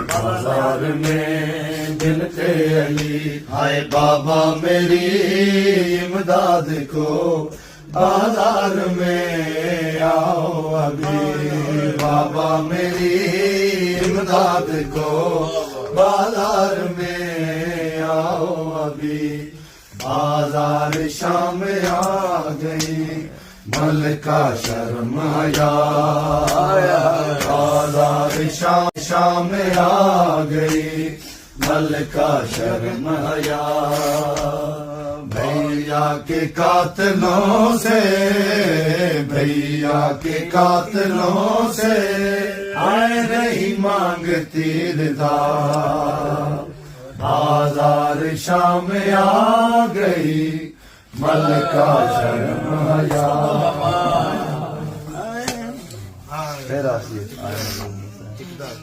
بازار میں بنتے علی ہائے بابا میری امداد کو بازار میں آؤ ابھی بابا میری امداد کو بازار میں آؤ ابھی بازار شام آ گئی ملکہ شرم آیا بازار شام آ گئی ملکہ شرم آیا بھیا کے قاتلوں سے بھیا کے قاتلوں سے آئے نہیں مانگتی رضا بازار شام آ گئی ملکہ شرم آیا